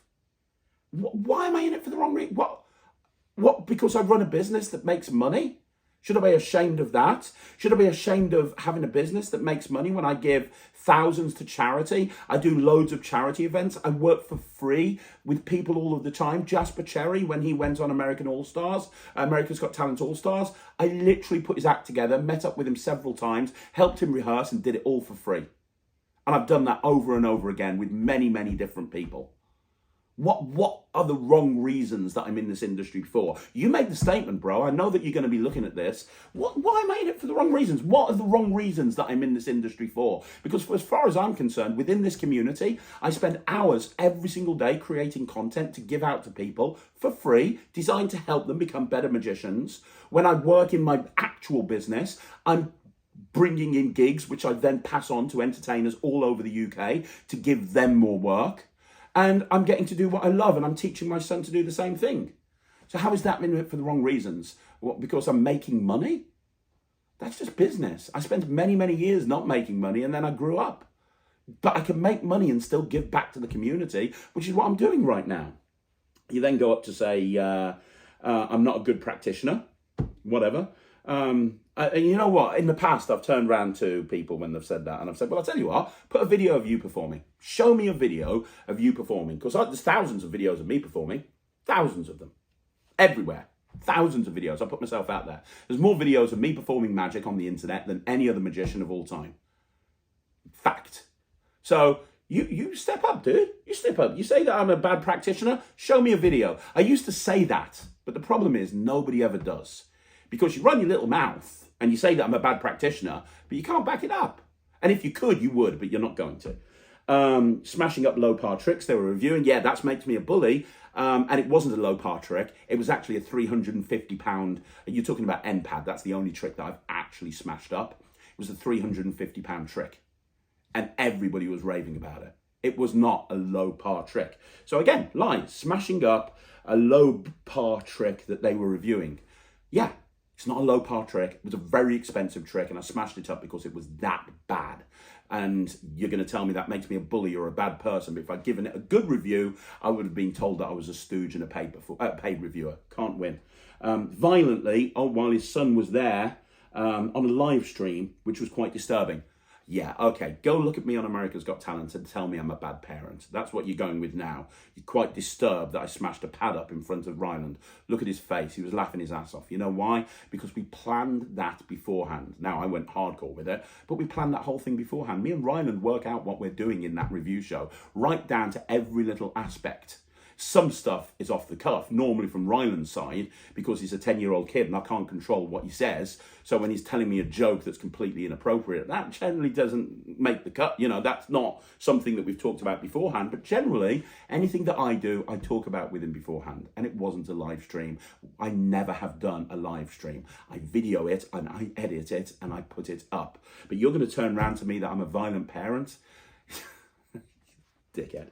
Why am I in it for the wrong reason? What? Because I run a business that makes money? Should I be ashamed of that? Should I be ashamed of having a business that makes money when I give thousands to charity? I do loads of charity events. I work for free with people all of the time. Jasper Cherry, when he went on America's Got Talent All-Stars, I literally put his act together, met up with him several times, helped him rehearse, and did it all for free. And I've done that over and over again with many, many different people. What are the wrong reasons that I'm in this industry for? You made the statement, bro. I know that you're going to be looking at this. Why am I in it for the wrong reasons? What are the wrong reasons that I'm in this industry for? Because for as far as I'm concerned, within this community, I spend hours every single day creating content to give out to people for free, designed to help them become better magicians. When I work in my actual business, I'm bringing in gigs, which I then pass on to entertainers all over the UK to give them more work. And I'm getting to do what I love, and I'm teaching my son to do the same thing. So how is that in it for the wrong reasons? What, because I'm making money? That's just business. I spent many, many years not making money, and then I grew up. But I can make money and still give back to the community, which is what I'm doing right now. You then go up to say, I'm not a good practitioner, whatever. And you know what? In the past, I've turned around to people when they've said that, and I've said, well, I'll tell you what, put a video of you performing. Show me a video of you performing, because there's thousands of videos of me performing, thousands of them, everywhere, thousands of videos. I put myself out there. There's more videos of me performing magic on the internet than any other magician of all time. Fact. So you step up, dude. You step up. You say that I'm a bad practitioner, show me a video. I used to say that, but the problem is nobody ever does. Because you run your little mouth and you say that I'm a bad practitioner, but you can't back it up. And if you could, you would, but you're not going to. Smashing up low par tricks, they were reviewing. Yeah, that makes me a bully. And it wasn't a low par trick. It was actually a £350. You're talking about NPAD. That's the only trick that I've actually smashed up. It was a £350 trick. And everybody was raving about it. It was not a low par trick. So again, lies, smashing up a low par trick that they were reviewing. Yeah. It's not a low par trick. It was a very expensive trick, and I smashed it up because it was that bad. And you're going to tell me that makes me a bully or a bad person, but if I'd given it a good review, I would have been told that I was a stooge and a paid reviewer. Can't win. Violently, while his son was there on a live stream, which was quite disturbing. Yeah, okay, go look at me on America's Got Talent and tell me I'm a bad parent. That's what you're going with now. You're quite disturbed that I smashed a pad up in front of Ryland. Look at his face. He was laughing his ass off. You know why? Because we planned that beforehand. Now, I went hardcore with it, but we planned that whole thing beforehand. Me and Ryland work out what we're doing in that review show, right down to every little aspect. Some stuff is off the cuff, normally from Ryland's side, because he's a 10-year-old kid and I can't control what he says. So when he's telling me a joke that's completely inappropriate, that generally doesn't make the cut. You know, that's not something that we've talked about beforehand. But generally, anything that I do, I talk about with him beforehand. And it wasn't a live stream. I never have done a live stream. I video it and I edit it and I put it up. But you're going to turn around to me that I'm a violent parent? Dickhead.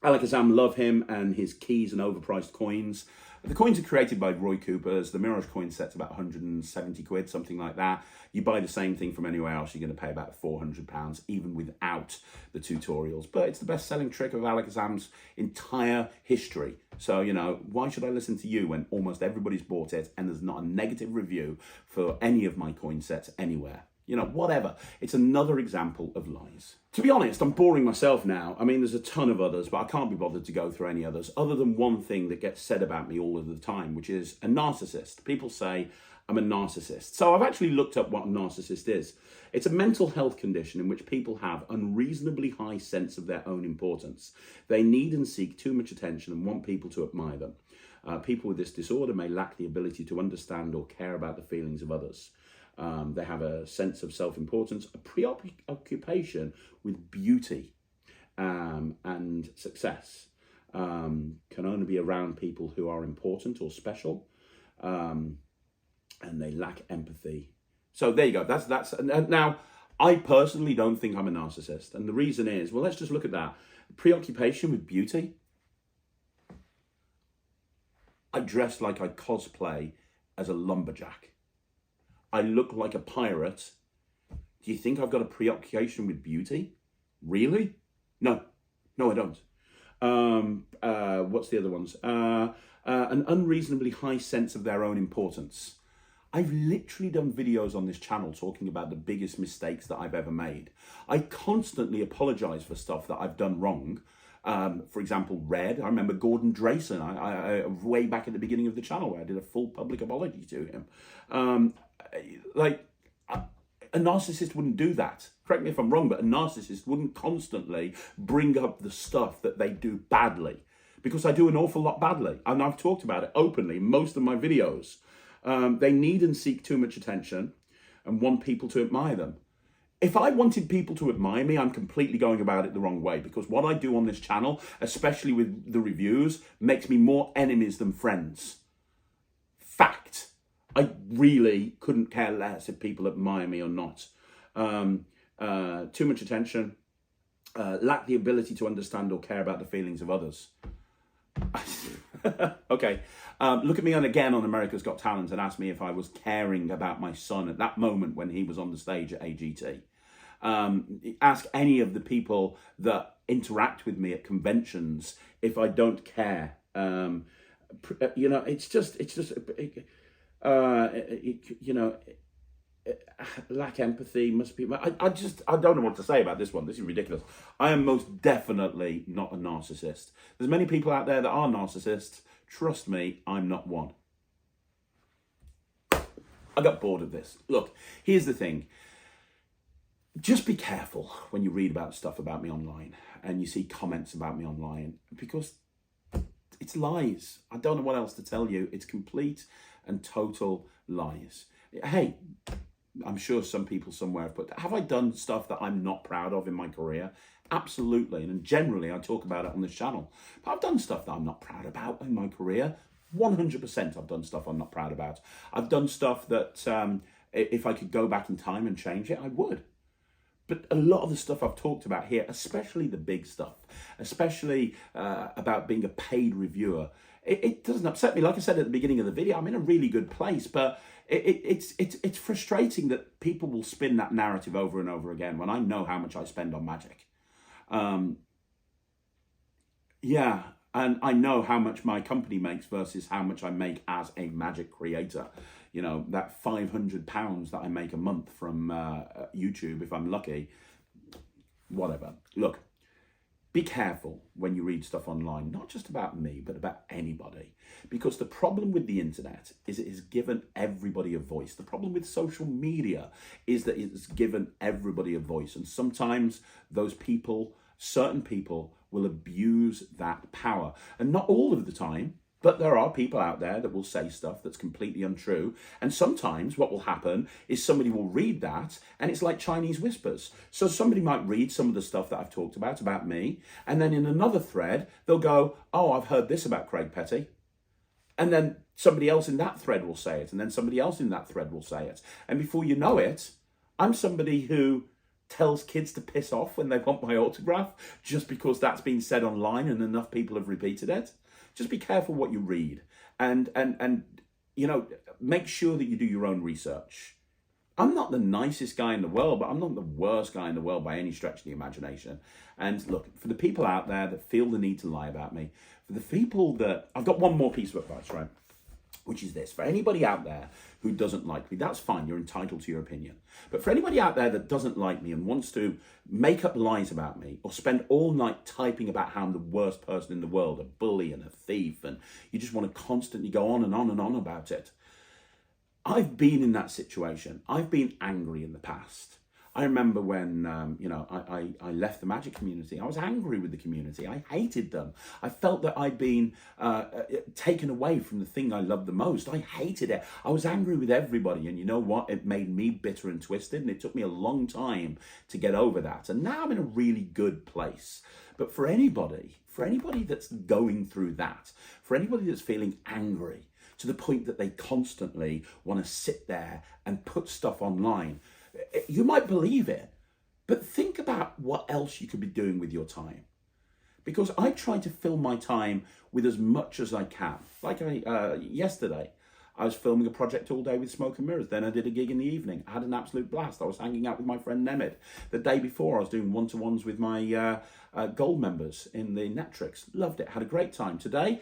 Alakazam, love him and his keys and overpriced coins. The coins are created by Roy Cooper's. The Mirage coin set's about 170 quid, something like that. You buy the same thing from anywhere else, you're going to pay about £400, even without the tutorials. But it's the best-selling trick of Alakazam's entire history. So, you know, why should I listen to you when almost everybody's bought it and there's not a negative review for any of my coin sets anywhere? You know, whatever. It's another example of lies. To be honest, I'm boring myself now. I mean, there's a ton of others, but I can't be bothered to go through any others, other than one thing that gets said about me all of the time, which is a narcissist. People say I'm a narcissist. So I've actually looked up what a narcissist is. It's a mental health condition in which people have unreasonably high sense of their own importance. They need and seek too much attention and want people to admire them. People with this disorder may lack the ability to understand or care about the feelings of others. They have a sense of self-importance, a preoccupation with beauty and success, can only be around people who are important or special, and they lack empathy. So there you go. That's now, I personally don't think I'm a narcissist. And the reason is, well, let's just look at that. Preoccupation with beauty. I dress like I cosplay as a lumberjack. I look like a pirate. Do you think I've got a preoccupation with beauty? Really? No, I don't. What's the other ones? An unreasonably high sense of their own importance. I've literally done videos on this channel talking about the biggest mistakes that I've ever made. I constantly apologize for stuff that I've done wrong. For example, Red. I remember Gordon Drayson, I way back at the beginning of the channel where I did a full public apology to him. A narcissist wouldn't do that. Correct me if I'm wrong, but a narcissist wouldn't constantly bring up the stuff that they do badly, because I do an awful lot badly, and I've talked about it openly in most of my videos. They need and seek too much attention and want people to admire them. If I wanted people to admire me, I'm completely going about it the wrong way, because what I do on this channel, especially with the reviews, makes me more enemies than friends. Fact. I really couldn't care less if people admire me or not. Too much attention, lack the ability to understand or care about the feelings of others. Okay, look at me again on America's Got Talent and ask me if I was caring about my son at that moment when he was on the stage at AGT. Ask any of the people that interact with me at conventions if I don't care. You know, it's just. Lack empathy, must be. I don't know what to say about this one. This is ridiculous. I am most definitely not a narcissist. There's many people out there that are narcissists. Trust me, I'm not one. I got bored of this. Look, here's the thing. Just be careful when you read about stuff about me online and you see comments about me online, because it's lies. I don't know what else to tell you. It's complete and total lies. Hey, I'm sure some people somewhere have put, have I done stuff that I'm not proud of in my career? Absolutely. And generally I talk about it on this channel. But I've done stuff that I'm not proud about in my career. 100% I've done stuff I'm not proud about. I've done stuff that if I could go back in time and change it, I would. But a lot of the stuff I've talked about here, especially the big stuff, especially about being a paid reviewer, it doesn't upset me. Like I said at the beginning of the video, I'm in a really good place, but it's frustrating that people will spin that narrative over and over again when I know how much I spend on magic. Yeah, and I know how much my company makes versus how much I make as a magic creator. You know, that £500 that I make a month from YouTube, if I'm lucky, whatever. Look, be careful when you read stuff online, not just about me, but about anybody. Because the problem with the internet is it has given everybody a voice. The problem with social media is that it's given everybody a voice. And sometimes those people, certain people, will abuse that power. And not all of the time, but there are people out there that will say stuff that's completely untrue. And sometimes what will happen is somebody will read that and it's like Chinese whispers. So somebody might read some of the stuff that I've talked about me, and then in another thread, they'll go, oh, I've heard this about Craig Petty. And then somebody else in that thread will say it. And then somebody else in that thread will say it. And before you know it, I'm somebody who tells kids to piss off when they want my autograph just because that's been said online and enough people have repeated it. Just be careful what you read, and you know, make sure that you do your own research. I'm not the nicest guy in the world, but I'm not the worst guy in the world by any stretch of the imagination. And look, for the people out there that feel the need to lie about me, for the people that, I've got one more piece of advice, right? Which is this: for anybody out there who doesn't like me, that's fine, you're entitled to your opinion. But for anybody out there that doesn't like me and wants to make up lies about me or spend all night typing about how I'm the worst person in the world, a bully and a thief, and you just want to constantly go on and on and on about it, I've been in that situation. I've been angry in the past. I remember when, you know, I left the magic community. I was angry with the community. I hated them. I felt that I'd been taken away from the thing I loved the most. I hated it. I was angry with everybody. And you know what? It made me bitter and twisted. And it took me a long time to get over that. And now I'm in a really good place. But for anybody that's going through that, for anybody that's feeling angry to the point that they constantly want to sit there and put stuff online, you might believe it, but think about what else you could be doing with your time. Because I try to fill my time with as much as I can. Like yesterday, I was filming a project all day with Smoke and Mirrors. Then I did a gig in the evening. I had an absolute blast. I was hanging out with my friend Nemid. The day before, I was doing one-to-ones with my gold members in the Netrix. Loved it. Had a great time. Today,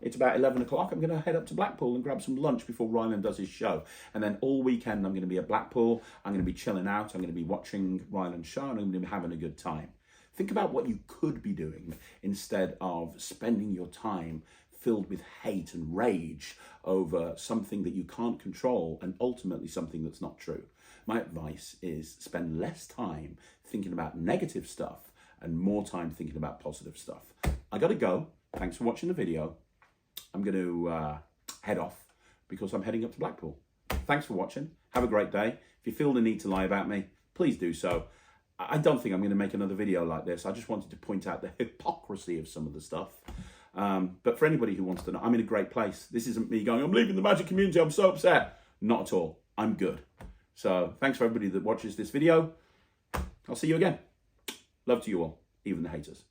it's about 11 o'clock. I'm going to head up to Blackpool and grab some lunch before Ryland does his show. And then all weekend, I'm going to be at Blackpool. I'm going to be chilling out. I'm going to be watching Ryland's show, and I'm going to be having a good time. Think about what you could be doing instead of spending your time filled with hate and rage over something that you can't control and ultimately something that's not true. My advice is spend less time thinking about negative stuff and more time thinking about positive stuff. I gotta go. Thanks for watching the video. I'm going to head off because I'm heading up to Blackpool. Thanks for watching. Have a great day. If you feel the need to lie about me, please do so. I don't think I'm going to make another video like this. I just wanted to point out the hypocrisy of some of the stuff. But for anybody who wants to know, I'm in a great place. This isn't me going, I'm leaving the magic community, I'm so upset. Not at all. I'm good. So thanks for everybody that watches this video. I'll see you again. Love to you all, even the haters.